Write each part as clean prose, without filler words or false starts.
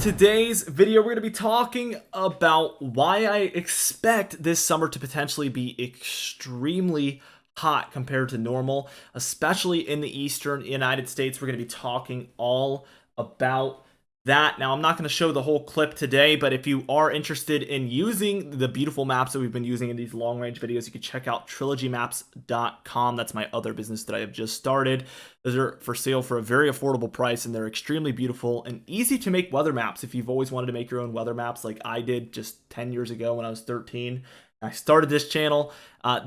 today's video, we're going to be talking about why I expect this summer to potentially be extremely hot compared to normal, especially in the eastern United States. We're going to be talking all about that. Now, I'm not going to show the whole clip today, but if you are interested in using the beautiful maps that we've been using in these long range videos, you can check out trilogymaps.com. That's my other business that I have just started. Those are for sale for a very affordable price, and they're extremely beautiful and easy to make weather maps. If you've always wanted to make your own weather maps like I did just 10 years ago when I was 13, I started this channel.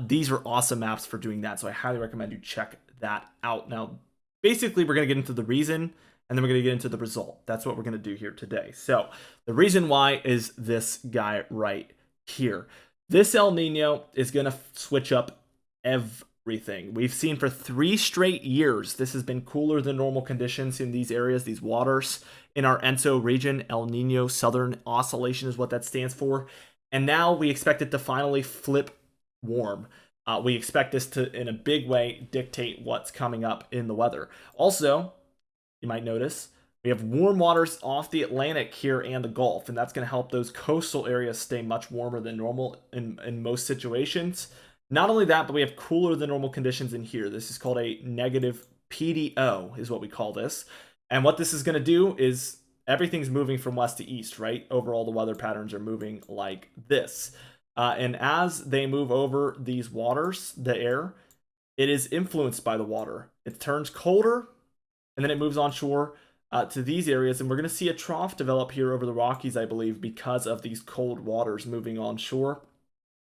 These are awesome maps for doing that, so I highly recommend you check that out. Now, basically, we're going to get into the reason, and then we're going to get into the result. That's what we're going to do here today. So the reason why is this guy right here. This El Nino is going to switch up everything. We've seen for 3 straight years, this has been cooler than normal conditions in these areas, these waters. In our ENSO region, El Nino Southern Oscillation is what that stands for. And now we expect it to finally flip warm. We expect this to, in a big way, dictate what's coming up in the weather. Also, you might notice we have warm waters off the Atlantic here and the Gulf, and that's going to help those coastal areas stay much warmer than normal in most situations. Not only that, but we have cooler than normal conditions in here. This is called a negative PDO, is what we call this. And what this is going to do is everything's moving from west to east, right? Overall, the weather patterns are moving like this. And as they move over these waters, the air, it is influenced by the water. It turns colder, and then it moves onshore to these areas, and we're going to see a trough develop here over the Rockies, I believe, because of these cold waters moving onshore.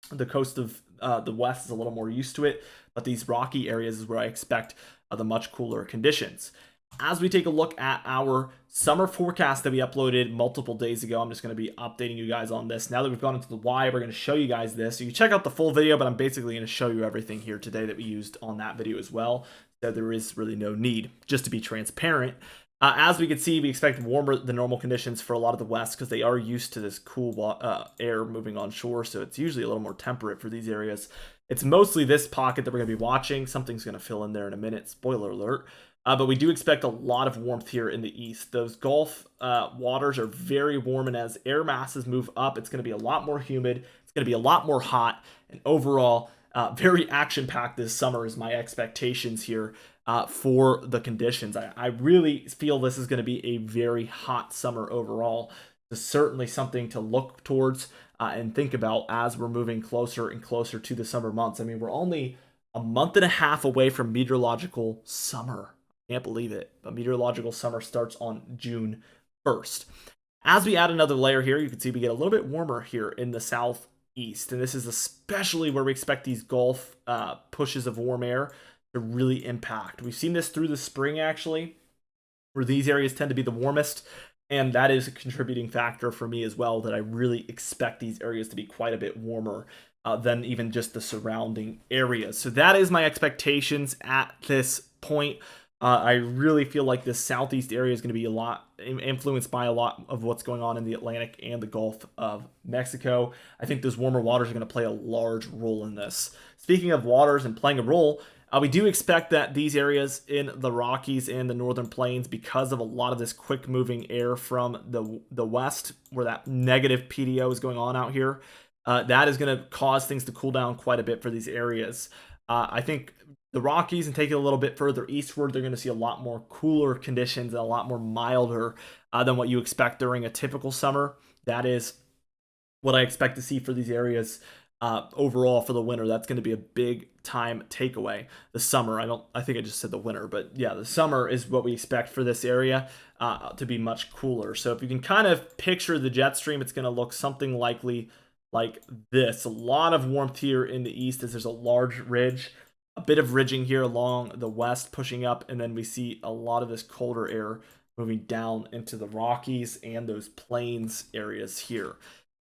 The coast of the west is a little more used to it, but these rocky areas is where I expect the much cooler conditions. As we take a look at our summer forecast that we uploaded multiple days ago, I'm just going to be updating you guys on this. Now that we've gone into the why, we're going to show you guys this. So you can check out the full video, but I'm basically going to show you everything here today that we used on that video as well. So there is really no need, just to be transparent. As we can see, we expect warmer than normal conditions for a lot of the west because they are used to this cool air moving onshore, so it's usually a little more temperate for these areas. It's mostly this pocket that we're going to be watching. Something's going to fill in there in a minute, spoiler alert. But we do expect a lot of warmth here in the east. Those Gulf waters are very warm, and as air masses move up, it's going to be a lot more humid. It's going to be a lot more hot, and overall, very action-packed this summer is my expectations here for the conditions. I really feel this is going to be a very hot summer overall. It's certainly something to look towards and think about as we're moving closer and closer to the summer months. I mean, we're only a month and a half away from meteorological summer. I can't believe it, but meteorological summer starts on June 1st. As we add another layer here, you can see we get a little bit warmer here in the southeast, and this is especially where we expect these Gulf pushes of warm air to really impact. We've seen this through the spring, actually, where these areas tend to be the warmest, and that is a contributing factor for me as well, that I really expect these areas to be quite a bit warmer than even just the surrounding areas. So that is my expectations at this point. I really feel like this southeast area is going to be a lot influenced by a lot of what's going on in the Atlantic and the Gulf of Mexico. I think those warmer waters are going to play a large role in this. Speaking of waters and playing a role, we do expect that these areas in the Rockies and the Northern Plains, because of a lot of this quick moving air from the west, where that negative PDO is going on out here, that is going to cause things to cool down quite a bit for these areas. I think the Rockies, and take it a little bit further eastward, they're going to see a lot more cooler conditions and a lot more milder than what you expect during a typical summer. That is what I expect to see for these areas overall for the winter. That's going to be a big time takeaway. The summer, I think I just said the winter, but yeah, the summer is what we expect for this area to be much cooler. So if you can kind of picture the jet stream, it's going to look something likely like this. A lot of warmth here in the east as there's a large ridge. A bit of ridging here along the west pushing up, and then we see a lot of this colder air moving down into the Rockies and those plains areas here.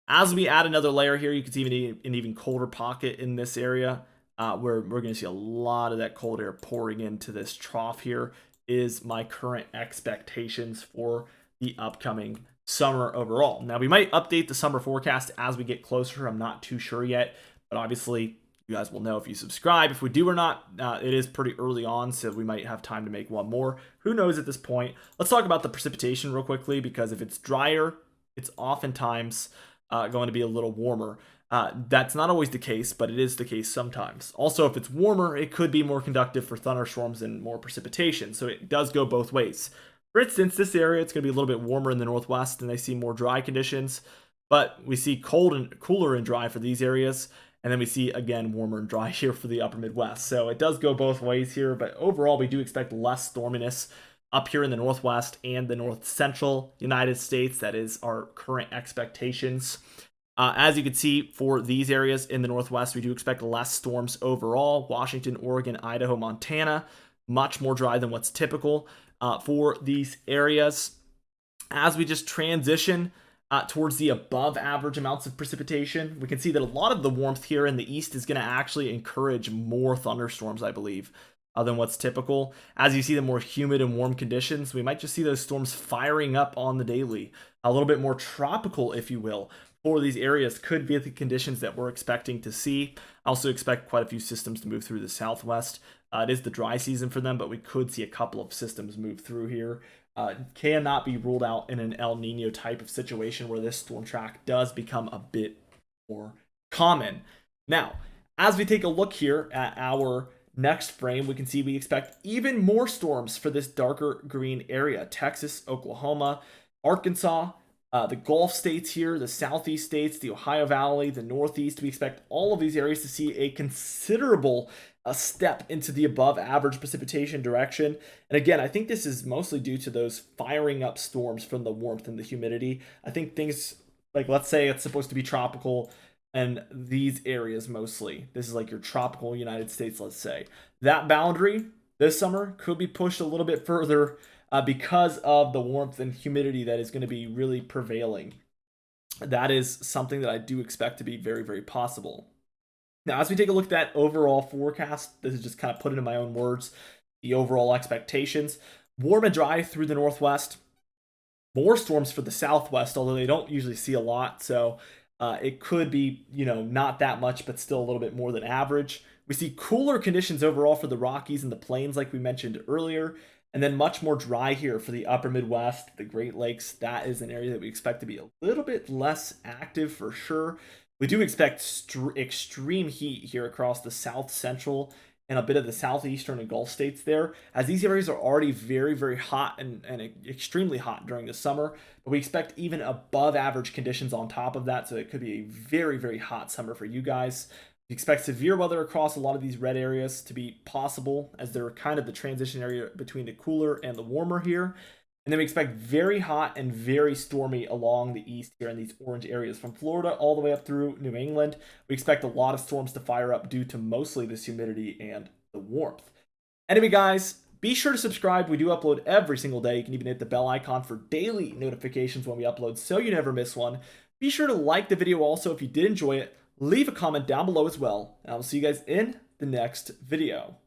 As we add another layer here, you can see an even colder pocket in this area where we're going to see a lot of that cold air pouring into this trough here. Is my current expectations for the upcoming summer overall. Now, we might update the summer forecast as we get closer. I'm not too sure yet, but obviously You guys will know if you subscribe if we do or not. It is pretty early on, so we might have time to make one more. Who knows at this point? Let's talk about the precipitation real quickly, because if it's drier, it's oftentimes going to be a little warmer. That's not always the case, but it is the case sometimes. Also, if it's warmer, it could be more conductive for thunderstorms and more precipitation, so it does go both ways. For instance, this area, it's going to be a little bit warmer in the northwest, and they see more dry conditions, but we see cold and cooler and dry for these areas, and then we see, again, warmer and dry here for the upper Midwest. So it does go both ways here, but overall, we do expect less storminess up here in the northwest and the north central United States. That is our current expectations. As you can see, for these areas in the northwest, we do expect less storms overall. Washington, Oregon, Idaho, Montana, much more dry than what's typical for these areas. As we just transition towards the above average amounts of precipitation, we can see that a lot of the warmth here in the east is going to actually encourage more thunderstorms, I believe, than what's typical. As you see the more humid and warm conditions, we might just see those storms firing up on the daily. A little bit more tropical, if you will, for these areas could be the conditions that we're expecting to see. I also expect quite a few systems to move through the southwest. It is the dry season for them, but we could see a couple of systems move through here. Cannot be ruled out in an El Nino type of situation where this storm track does become a bit more common. Now, as we take a look here at our next frame, we can see we expect even more storms for this darker green area. Texas, Oklahoma, Arkansas, the Gulf states here, the southeast states, the Ohio Valley, the Northeast. We expect all of these areas to see a considerable step into the above average precipitation direction. And again, I think this is mostly due to those firing up storms from the warmth and the humidity. I think things like, let's say it's supposed to be tropical and these areas mostly. This is like your tropical United States, let's say. That boundary this summer could be pushed a little bit further because of the warmth and humidity that is going to be really prevailing. That is something that I do expect to be very, very possible. Now, as we take a look at that overall forecast, this is just kind of put into my own words, the overall expectations. Warm and dry through the northwest. More storms for the southwest, although they don't usually see a lot, so it could be, not that much, but still a little bit more than average. We see cooler conditions overall for the Rockies and the Plains, like we mentioned earlier, and then much more dry here for the upper Midwest, the Great Lakes. That is an area that we expect to be a little bit less active for sure. We do expect extreme heat here across the south central and a bit of the southeastern and Gulf states there, as these areas are already very, very hot and extremely hot during the summer. But we expect even above average conditions on top of that, so it could be a very, very hot summer for you guys. We expect severe weather across a lot of these red areas to be possible, as they're kind of the transition area between the cooler and the warmer here. And then we expect very hot and very stormy along the east here in these orange areas from Florida all the way up through New England. We expect a lot of storms to fire up due to mostly this humidity and the warmth. Anyway, guys, be sure to subscribe. We do upload every single day. You can even hit the bell icon for daily notifications when we upload so you never miss one. Be sure to like the video also if you did enjoy it. Leave a comment down below as well. And I will see you guys in the next video.